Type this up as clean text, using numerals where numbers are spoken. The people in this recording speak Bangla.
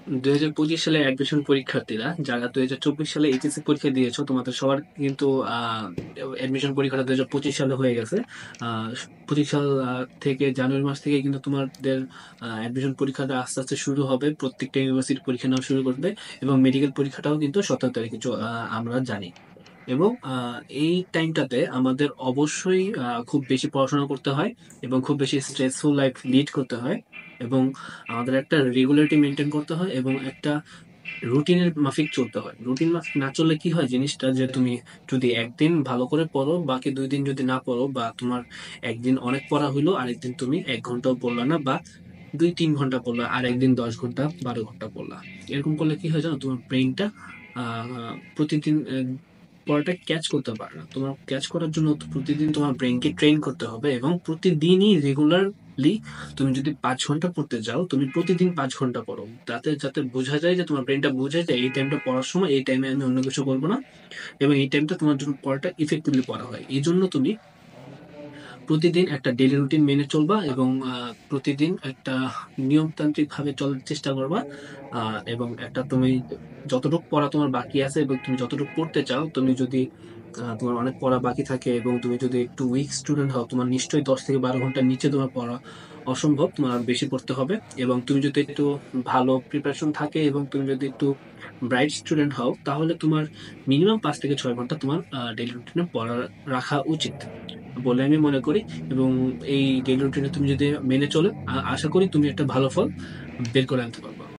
2025 সালে অ্যাডমিশন পরীক্ষার্থীরা যারা 2024 সালে এইচএসসি পরীক্ষা দিয়েছো, তোমাদের সবার কিন্তু অ্যাডমিশন পরীক্ষাটা 2025 সালে হয়ে গেছে। 25 সাল থেকে জানুয়ারি মাস থেকে কিন্তু তোমাদের অ্যাডমিশন পরীক্ষাটা আস্তে আস্তে শুরু হবে, প্রত্যেকটা ইউনিভার্সিটি পরীক্ষা নেওয়া শুরু করবে এবং মেডিকেল পরীক্ষাটাও কিন্তু 17 তারিখে আমরা জানি। এবং এই টাইমটাতে আমাদের অবশ্যই খুব বেশি পড়াশোনা করতে হয় এবং খুব বেশি স্ট্রেসফুল লাইফ লিড করতে হয় এবং আমাদের একটা রেগুলারিটি মেনটেন করতে হয় এবং একটা রুটিনের মাফিক চলতে হয়। রুটিন মাফিক না চললে কি হয় জিনিসটা, যে তুমি যদি একদিন ভালো করে পড়ো, বাকি 2 দিন যদি না পড়ো, বা তোমার একদিন অনেক পড়া হইলো, আরেকদিন তুমি 1 ঘন্টাও পড়লা না, বা 2-3 ঘন্টা পড়লা, আর একদিন 10 ঘন্টা 12 ঘন্টা পড়লা, এরকম করলে কি হয় জানো, তোমার ব্রেনটা প্রতিদিন পড়াটা ক্যাচ করতে পারে না। তোমার ক্যাচ করার জন্য তো প্রতিদিন তোমার ব্রেনকে ট্রেন করতে হবে এবং প্রতিদিনই রেগুলারলি তুমি যদি 5 ঘন্টা পড়তে যাও, তুমি প্রতিদিন 5 ঘন্টা পড়ো, তাতে যাতে বোঝা যায়, যে তোমার ব্রেনটা বুঝে যায় এই টাইমটা পড়ার সময়, এই টাইমে আমি অন্য কিছু করবো না, এবং এই টাইমটা তোমার জন্য পড়াটা ইফেক্টিভলি পড়া হয়। এই জন্য তুমি প্রতিদিন একটা ডেইলি রুটিন মেনে চলবা এবং প্রতিদিন একটা নিয়মতান্ত্রিক ভাবে চলার চেষ্টা করবা। এবং একটা তুমি যতটুকু পড়া তোমার বাকি আছে এবং তুমি যতটুকু পড়তে চাও, তুমি যদি তোমার অনেক পড়া বাকি থাকে এবং তুমি যদি একটু উইক স্টুডেন্ট হও, তোমার নিশ্চয়ই 10 থেকে 12 ঘন্টার নিচে তোমার পড়া অসম্ভব, তোমার আর বেশি পড়তে হবে। এবং তুমি যদি একটু ভালো প্রিপারেশন থাকে এবং তুমি যদি একটু ব্রাইট স্টুডেন্ট হও, তাহলে তোমার মিনিমাম 5 থেকে 6 ঘন্টা তোমার ডেইলি রুটিনে পড়া রাখা উচিত বলে আমি মনে করি। এবং এই ডেইলি রুটিনে তুমি যদি মেনে চলো, আশা করি তুমি একটা ভালো ফল বের করে আনতে পারবে।